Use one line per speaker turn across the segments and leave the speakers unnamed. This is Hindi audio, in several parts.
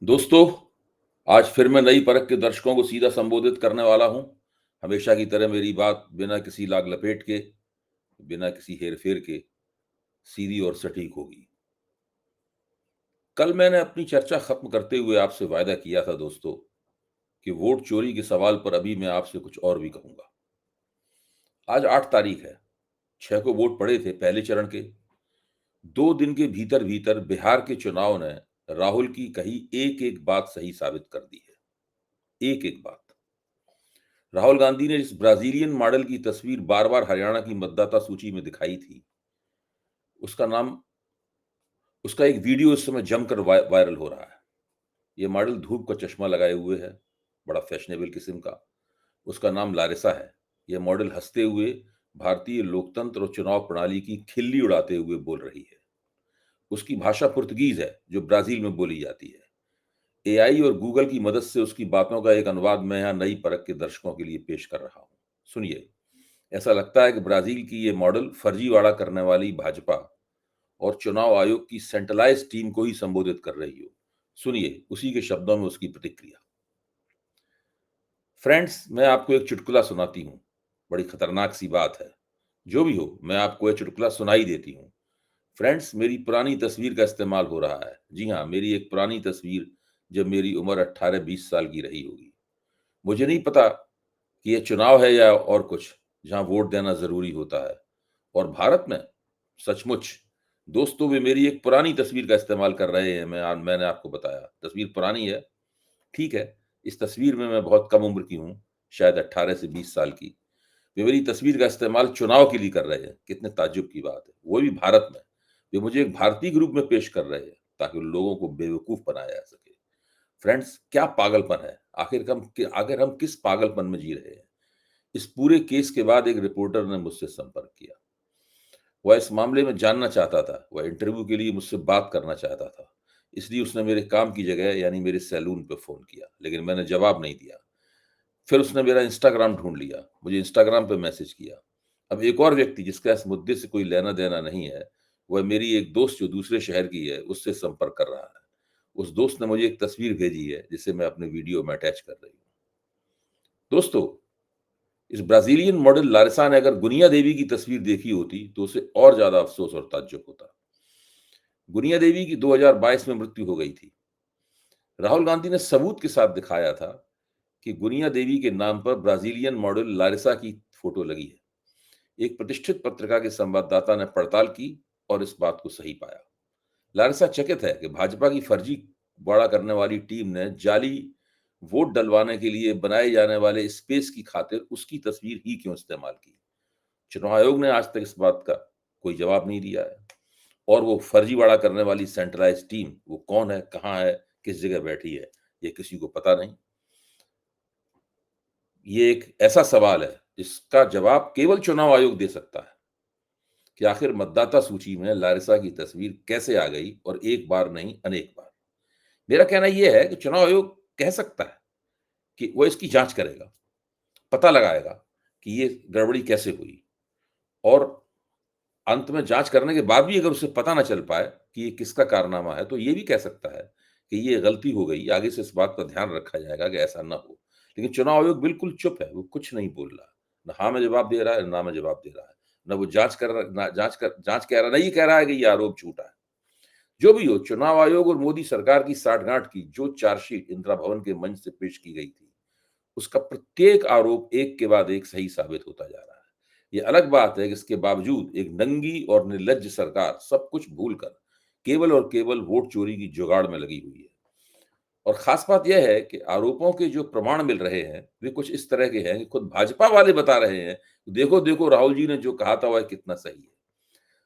दोस्तों, आज फिर मैं नई परख के दर्शकों को सीधा संबोधित करने वाला हूं। हमेशा की तरह मेरी बात बिना किसी लाग लपेट के, बिना किसी हेर-फेर के सीधी और सटीक होगी। कल मैंने अपनी चर्चा खत्म करते हुए आपसे वायदा किया था दोस्तों कि वोट चोरी के सवाल पर अभी मैं आपसे कुछ और भी कहूंगा। आज 8 तारीख है। 6 को वोट पड़े थे पहले चरण के। 2 दिन के भीतर-भीतर बिहार के चुनाव ने राहुल की कही एक-एक बात सही साबित कर दी है। एक-एक बात। राहुल गांधी ने जिस ब्राजीलियन मॉडल की तस्वीर बार-बार हरियाणा की मतदाता सूची में दिखाई थी, उसका नाम उसका एक वीडियो इस समय जमकर वायरल हो रहा है। ये मॉडल धूप का चश्मा लगाए हुए है, बड़ा फैशनेबल किस्म का। उसका नाम लारिसा है। यह मॉडल हंसते हुए भारतीय लोकतंत्र और चुनाव प्रणाली की खिल्ली उड़ाते हुए बोल रही है। उसकी भाषा पुर्तगीज है, जो ब्राजील में बोली जाती है। एआई और गूगल की मदद से उसकी बातों का एक अनुवाद मैं यहाँ नई परख के दर्शकों के लिए पेश कर रहा हूँ। सुनिए। ऐसा लगता है कि ब्राजील की ये मॉडल फर्जीवाड़ा करने वाली भाजपा और चुनाव आयोग की सेंट्रलाइज्ड टीम को ही संबोधित कर रही हो। सुनिए उसी के शब्दों में उसकी प्रतिक्रिया। फ्रेंड्स, मैं आपको एक चुटकुला सुनाती हूँ। बड़ी खतरनाक सी बात है। जो भी हो, मैं आपको ये चुटकुला सुनाई देती हूँ। फ्रेंड्स, मेरी पुरानी तस्वीर का इस्तेमाल हो रहा है। जी हाँ, मेरी एक पुरानी तस्वीर, जब मेरी उम्र 18-20 साल की रही होगी। मुझे नहीं पता कि ये चुनाव है या और कुछ, जहाँ वोट देना ज़रूरी होता है। और भारत में सचमुच दोस्तों वे मेरी एक पुरानी तस्वीर का इस्तेमाल कर रहे हैं। मैंने आपको बताया, तस्वीर पुरानी है, ठीक है। इस तस्वीर में मैं बहुत कम उम्र की हूँ, शायद 18 से 20 साल की। वे मेरी तस्वीर का इस्तेमाल चुनाव के लिए कर रहे हैं, कितने ताज्जुब की बात है, वो भी भारत में। वे मुझे एक भारतीय के रूप में पेश कर रहे हैं, ताकि उन लोगों को बेवकूफ़ बनाया जा सके। फ्रेंड्स, क्या पागलपन है! आखिर हम किस पागलपन में जी रहे हैं? इस पूरे केस के बाद एक रिपोर्टर ने मुझसे संपर्क किया। वह इस मामले में जानना चाहता था, वह इंटरव्यू के लिए मुझसे बात करना चाहता था। इसलिए उसने मेरे काम की जगह यानी मेरे सैलून पे फ़ोन किया, लेकिन मैंने जवाब नहीं दिया। फिर उसने मेरा इंस्टाग्राम ढूँढ लिया, मुझे इंस्टाग्राम पे मैसेज किया। अब एक और व्यक्ति जिसका इस मुद्दे से कोई लेना-देना नहीं है, वह मेरी एक दोस्त जो दूसरे शहर की है, उससे संपर्क कर रहा है। उस दोस्त ने मुझे एक तस्वीर भेजी है, जिसे मैं अपने वीडियो में अटैच कर रही हूँ। दोस्तों, इस ब्राज़ीलियन मॉडल लारिसा ने अगर गुनिया देवी की तस्वीर देखी होती, तो उसे और ज़्यादा अफ़सोस और ताज्जुब होता। गुनिया देवी की 2022 में मृत्यु हो गई थी। राहुल गांधी ने सबूत के साथ दिखाया था कि गुनिया देवी के नाम पर ब्राज़ीलियन मॉडल लारिसा की फोटो लगी है। एक प्रतिष्ठित पत्रिका के संवाददाता ने पड़ताल की और इस बात को सही पाया। लारिसा चकित है कि भाजपा की फर्जी वाड़ा करने वाली टीम ने जाली वोट डलवाने के लिए बनाए जाने वाले स्पेस की खातिर उसकी तस्वीर ही क्यों इस्तेमाल की। चुनाव आयोग ने आज तक इस बात का कोई जवाब नहीं दिया है। और वो फर्जीवाड़ा करने वाली सेंट्रलाइज्ड टीम, वो कौन है, कहाँ है, किस जगह बैठी है, ये किसी को पता नहीं। ये एक ऐसा सवाल है जिसका जवाब केवल चुनाव आयोग दे सकता है कि आखिर मतदाता सूची में लारिसा की तस्वीर कैसे आ गई, और एक बार नहीं अनेक बार। मेरा कहना यह है कि चुनाव आयोग कह सकता है कि वो इसकी जांच करेगा, पता लगाएगा कि ये गड़बड़ी कैसे हुई, और अंत में जांच करने के बाद भी अगर उसे पता ना चल पाए कि ये किसका कारनामा है, तो ये भी कह सकता है कि ये गलती हो गई, आगे से इस बात का ध्यान रखा जाएगा कि ऐसा ना हो। लेकिन चुनाव आयोग बिल्कुल चुप है, वो कुछ नहीं बोल रहा। ना हाँ में जवाब दे रहा है, ना में जवाब दे रहा है। ना वो जांच कह रहा, ना ये कह रहा है कि ये आरोप झूठा है। जो भी हो, चुनाव आयोग और मोदी सरकार की साठगांठ की जो चार्जशीट इंदिरा भवन के मंच से पेश की गई थी, उसका प्रत्येक आरोप एक के बाद एक सही साबित होता जा रहा है। ये अलग बात है कि इसके बावजूद एक नंगी और निर्लज्ज सरकार सब कुछ भूलकर केवल और केवल वोट चोरी की जुगाड़ में लगी हुई है। और खास बात यह है कि आरोपों के जो प्रमाण मिल रहे हैं, वे कुछ इस तरह के हैं कि खुद भाजपा वाले बता रहे हैं, देखो देखो राहुल जी ने जो कहा था वह कितना सही है।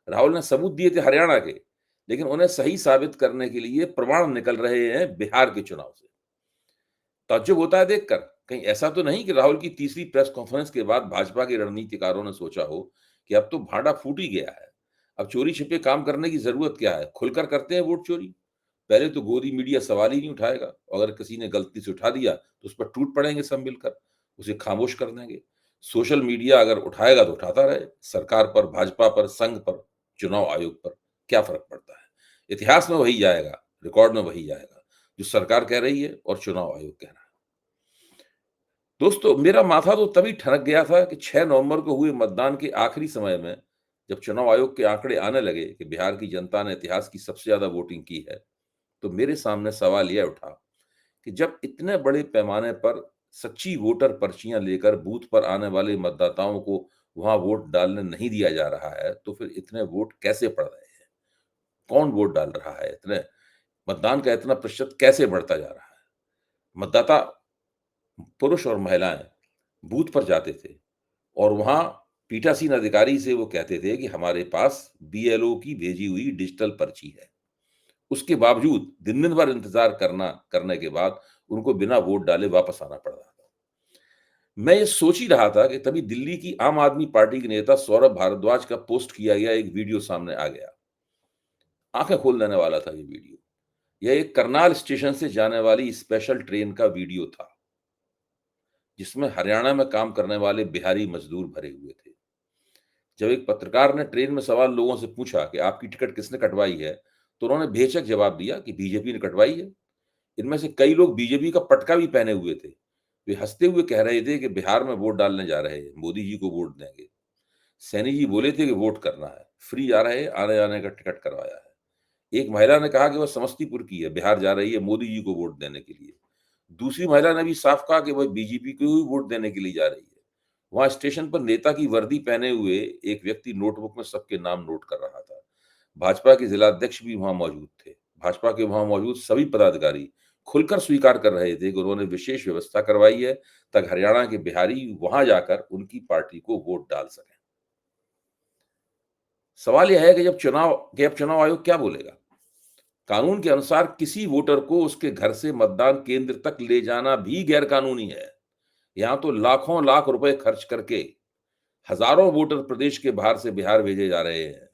राहुल ने सबूत दिए थे हरियाणा के, लेकिन उन्हें सही साबित करने के लिए प्रमाण निकल रहे हैं बिहार के चुनाव से। ताज्जुब होता है देखकर। कहीं ऐसा तो नहीं कि राहुल की तीसरी प्रेस कॉन्फ्रेंस के बाद भाजपा के रणनीतिकारों ने सोचा हो कि अब तो भांडा फूट ही गया है। अब चोरी-छिपे काम करने की ज़रूरत क्या है? खुलकर करते हैं वोट चोरी। पहले तो गोदी मीडिया सवाल ही नहीं उठाएगा, और अगर किसी ने गलती से उठा दिया, तो उस पर टूट पड़ेंगे सब मिलकर, उसे खामोश कर देंगे। सोशल मीडिया अगर उठाएगा तो उठाता रहे, सरकार पर, भाजपा पर, संघ पर, चुनाव आयोग पर क्या फ़र्क पड़ता है? इतिहास में वही जाएगा, रिकॉर्ड में वही जाएगा। जो सरकार कह रही है और चुनाव आयोग कह रहा है। दोस्तों, मेरा माथा तो तभी ठनक गया था कि 6 नवंबर को हुए मतदान के आखिरी समय में जब चुनाव आयोग के आंकड़े आने लगे कि बिहार की जनता ने इतिहास की सबसे ज्यादा वोटिंग की है, तो मेरे सामने सवाल यह उठा कि जब इतने बड़े पैमाने पर सच्ची वोटर पर्चियां लेकर बूथ पर आने वाले मतदाताओं को वहां वोट डालने नहीं दिया जा रहा है, तो फिर इतने वोट कैसे पड़ रहे हैं? कौन वोट डाल रहा है? इतने मतदान का इतना प्रतिशत कैसे बढ़ता जा रहा है? मतदाता, पुरुष और महिलाएं, बूथ पर जाते थे और वहां पीठासीन अधिकारी से वो कहते थे कि हमारे पास बीएलओ की भेजी हुई डिजिटल पर्ची है। उसके बावजूद दिन-दिन भर इंतजार करने के बाद उनको बिना वोट डाले वापस आना पड़ रहा था। मैं ये सोच ही रहा था कि तभी दिल्ली की आम आदमी पार्टी के नेता सौरभ भारद्वाज का पोस्ट किया गया एक वीडियो सामने आ गया। आंखें खोल देने वाला था ये वीडियो। यह एक करनाल स्टेशन से जाने वाली स्पेशल ट्रेन का वीडियो था, जिसमें हरियाणा में काम करने वाले बिहारी मजदूर भरे हुए थे। जब एक पत्रकार ने ट्रेन में सवार लोगों से पूछा कि आपकी टिकट किसने कटवाई है, तो उन्होंने बेझिझक जवाब दिया कि बीजेपी ने कटवाई है। इनमें से कई लोग बीजेपी का पटका भी पहने हुए थे। वे हंसते हुए कह रहे थे कि बिहार में वोट डालने जा रहे हैं, मोदी जी को वोट देंगे। सैनी जी बोले थे कि वोट करना है, फ्री आ रहे हैं, आने जाने का टिकट करवाया है। एक महिला ने कहा कि वह समस्तीपुर की है, बिहार जा रही है मोदी जी को वोट देने के लिए। दूसरी महिला ने भी साफ कहा कि वह बीजेपी को ही वोट देने के लिए जा रही है। वहां स्टेशन पर नेता की वर्दी पहने हुए एक व्यक्ति नोटबुक में सबके नाम नोट कर रहा था। भाजपा के जिलाध्यक्ष भी वहां मौजूद थे। भाजपा के वहां मौजूद सभी पदाधिकारी खुलकर स्वीकार कर रहे थे कि उन्होंने विशेष व्यवस्था करवाई है ताकि हरियाणा के बिहारी वहां जाकर उनकी पार्टी को वोट डाल सकें। सवाल यह है कि अब चुनाव आयोग क्या बोलेगा? कानून के अनुसार किसी वोटर को उसके घर से मतदान केंद्र तक ले जाना भी गैर कानूनी है। यहाँ तो लाखों लाख रुपए खर्च करके हजारों वोटर प्रदेश के बाहर से बिहार भेजे जा रहे हैं।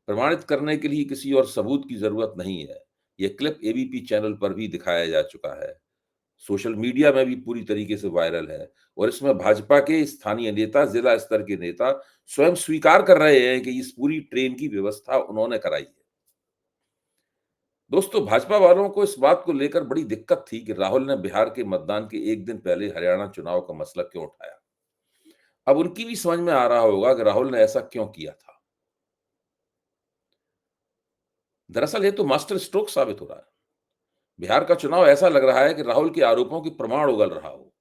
प्रमाणित करने के लिए किसी और सबूत की जरूरत नहीं है। यह क्लिप एबीपी चैनल पर भी दिखाया जा चुका है। सोशल मीडिया में भी पूरी तरीके से वायरल है और इसमें भाजपा के स्थानीय नेता, जिला स्तर के नेता स्वयं स्वीकार कर रहे हैं कि इस पूरी ट्रेन की व्यवस्था उन्होंने कराई है। दोस्तों, भाजपा वालों को इस बात को लेकर बड़ी दिक्कत थी कि राहुल ने बिहार के मतदान के एक दिन पहले हरियाणा चुनाव का मसला क्यों उठाया। अब उनकी भी समझ में आ रहा होगा कि राहुल ने ऐसा क्यों किया था। दरअसल ये तो मास्टर स्ट्रोक साबित हो रहा है। बिहार का चुनाव ऐसा लग रहा है कि राहुल के आरोपों की प्रमाण उगल रहा हो।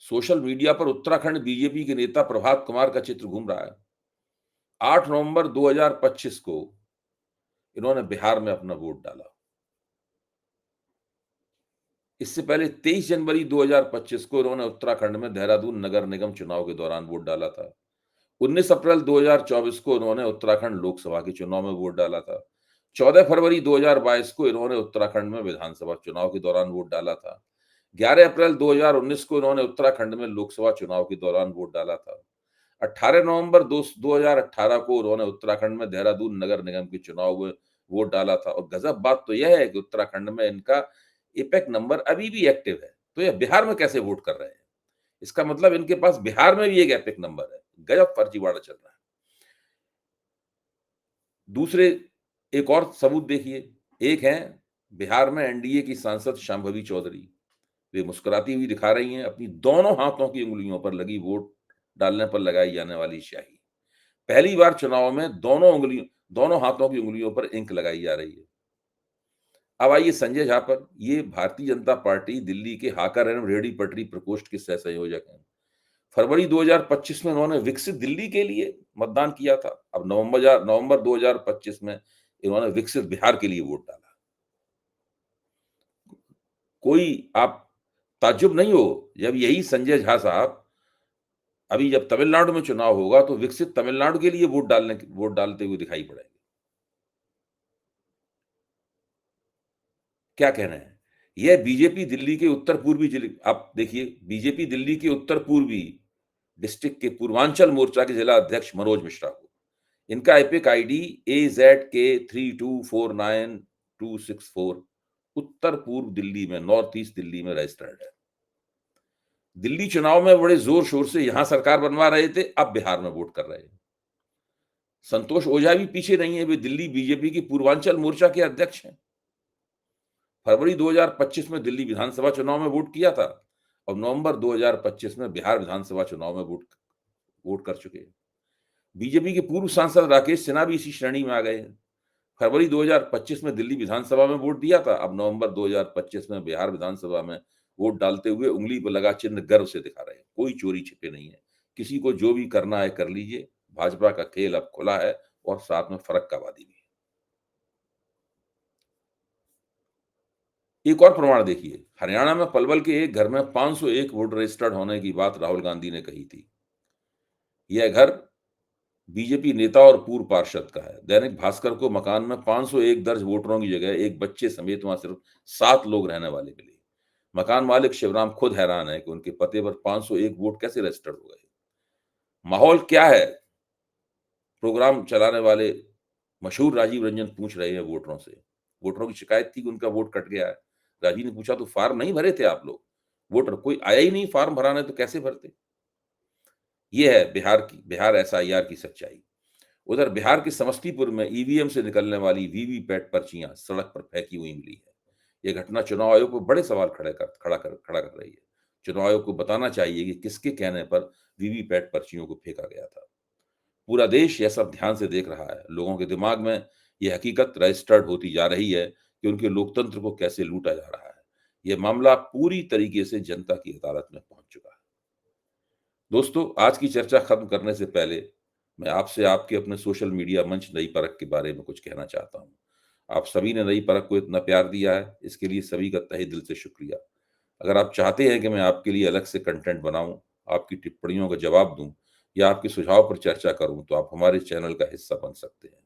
सोशल मीडिया पर उत्तराखंड बीजेपी के नेता प्रभात कुमार का चित्र घूम रहा है। 8 नवंबर 2025 को इन्होंने बिहार में अपना वोट डाला। इससे पहले 23 जनवरी 2025 को इन्होंने उत्तराखंड में देहरादून नगर निगम चुनाव के दौरान वोट डाला था। 19 अप्रैल 2024 को इन्होंने उत्तराखंड लोकसभा के चुनाव में वोट डाला था। 14 फरवरी 2022 को इन्होंने उत्तराखंड में विधानसभा चुनाव के दौरान वोट डाला था। 11 अप्रैल 2019 को इन्होंने उत्तराखंड में लोकसभा चुनाव के दौरान वोट डाला था। 18 नवंबर 2018 को उन्होंने उत्तराखंड में देहरादून नगर निगम के चुनाव में वोट डाला था। और गजब बात तो यह है कि उत्तराखंड में इनका एपेक नंबर अभी भी एक्टिव है। तो ये बिहार में कैसे वोट कर रहे हैं? इसका मतलब इनके पास बिहार में भी एक एपिक नंबर है। गजब फर्जीवाड़ा चल रहा है। दूसरे एक और सबूत देखिए। एक है बिहार में एनडीए की सांसद शांभवी चौधरी। वे मुस्कुराती हुई दिखा रही हैं अपनी दोनों हाथों की उंगलियों पर लगी वोट डालने पर लगाई जाने वाली स्याही। पहली बार चुनाव में दोनों हाथों की उंगलियों पर इंक लगाई जा रही है। अब आइए संजय झा पर। ये भारतीय जनता पार्टी दिल्ली के हाकर एवं रेहड़ी पटरी प्रकोष्ठ के सह संयोजक हैं। फरवरी 2025 में उन्होंने विकसित दिल्ली के लिए मतदान किया था। अब नवंबर 2025 में इन्होंने विकसित बिहार के लिए वोट डाला। कोई आप ताज्जुब नहीं हो जब यही संजय झा साहब अभी जब तमिलनाडु में चुनाव होगा तो विकसित तमिलनाडु के लिए वोट डालते हुए दिखाई पड़ेंगे। क्या कहना है? यह बीजेपी दिल्ली के उत्तर पूर्वी जिले, आप देखिए, बीजेपी दिल्ली के उत्तर पूर्वी डिस्ट्रिक्ट के पूर्वांचल मोर्चा के जिला अध्यक्ष मनोज मिश्रा को इनका एपिक आईडी AZK3249 264 उत्तर पूर्व दिल्ली में, नॉर्थ ईस्ट दिल्ली में रजिस्टर्ड है। दिल्ली चुनाव में बड़े जोर शोर से यहां सरकार बनवा रहे थे, अब बिहार में वोट कर रहे हैं। संतोष ओझा भी पीछे नहीं है, वे दिल्ली बीजेपी की पूर्वांचल मोर्चा के अध्यक्ष हैं। फरवरी 2025 में दिल्ली विधानसभा चुनाव में वोट किया था और नवंबर 2025 में बिहार विधानसभा चुनाव में वोट वोट कर चुके हैं। बीजेपी के पूर्व सांसद राकेश सिन्हा भी इसी श्रेणी में आ गए हैं। फरवरी 2025 में दिल्ली विधानसभा में वोट दिया था, अब नवंबर 2025 में बिहार विधानसभा में वोट डालते हुए उंगली पर लगा चिन्ह गर्व से दिखा रहे हैं। कोई चोरी छिपे नहीं है। किसी को जो भी करना है कर लीजिए। भाजपा का खेल अब खुला है और साथ में फरक्कावादी भी है। एक और प्रमाण देखिए, हरियाणा में पलवल के एक घर में 501 वोट रजिस्टर्ड होने की बात राहुल गांधी ने कही थी। यह घर बीजेपी नेता और पूर्व पार्षद का है। दैनिक भास्कर को मकान में 501 दर्ज वोटरों की जगह एक बच्चे समेत वहां सिर्फ 7 लोग रहने वाले मिले। मकान मालिक शिवराम खुद हैरान है कि उनके पते पर 501 वोट कैसे रजिस्टर्ड हो गए। माहौल क्या है? प्रोग्राम चलाने वाले मशहूर राजीव रंजन पूछ रहे हैं वोटरों से। वोटरों की शिकायत थी कि उनका वोट कट गया है। राजीव ने पूछा, तो फार्म नहीं भरे थे आप लोग? वोटर कोई आया ही नहीं फार्म भराने, तो कैसे भरते? ये है बिहार एसआईआर की सच्चाई। उधर बिहार के समस्तीपुर में ईवीएम से निकलने वाली वीवीपैट पर्चियां सड़क पर फेंकी हुई मिली है। यह घटना चुनाव आयोग पर बड़े सवाल खड़ा कर रही है। चुनाव आयोग को बताना चाहिए कि किसके कहने पर वीवीपैट पर्चियों को फेंका गया था। पूरा देश यह सब ध्यान से देख रहा है। लोगों के दिमाग में यह हकीकत रजिस्टर्ड होती जा रही है कि उनके लोकतंत्र को कैसे लूटा जा रहा है। यह मामला पूरी तरीके से जनता की अदालत में पहुंच चुका है। दोस्तों, आज की चर्चा खत्म करने से पहले मैं आपसे आपके अपने सोशल मीडिया मंच नई परख के बारे में कुछ कहना चाहता हूँ। आप सभी ने नई परख को इतना प्यार दिया है, इसके लिए सभी का तहे दिल से शुक्रिया। अगर आप चाहते हैं कि मैं आपके लिए अलग से कंटेंट बनाऊँ, आपकी टिप्पणियों का जवाब दूँ या आपके सुझाव पर चर्चा करूँ, तो आप हमारे चैनल का हिस्सा बन सकते हैं।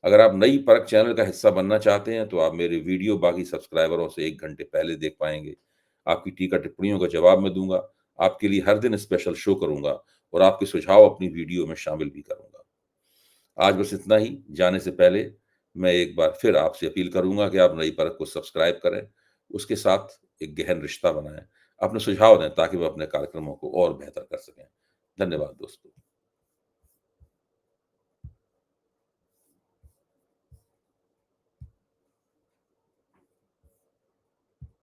अगर आप नई परख चैनल का हिस्सा बनना चाहते हैं, तो आप मेरे वीडियो बाकी सब्सक्राइबरों से 1 घंटे पहले देख पाएँगे। आपकी टीका टिप्पणियों का जवाब मैं दूँगा, आपके लिए हर दिन स्पेशल शो करूँगा और आपके सुझाव अपनी वीडियो में शामिल भी करूँगा। आज बस इतना ही। जाने से पहले मैं एक बार फिर आपसे अपील करूँगा कि आप नई परख को सब्सक्राइब करें, उसके साथ एक गहन रिश्ता बनाएँ, अपने सुझाव दें ताकि मैं अपने कार्यक्रमों को और बेहतर कर सकें। धन्यवाद दोस्तों।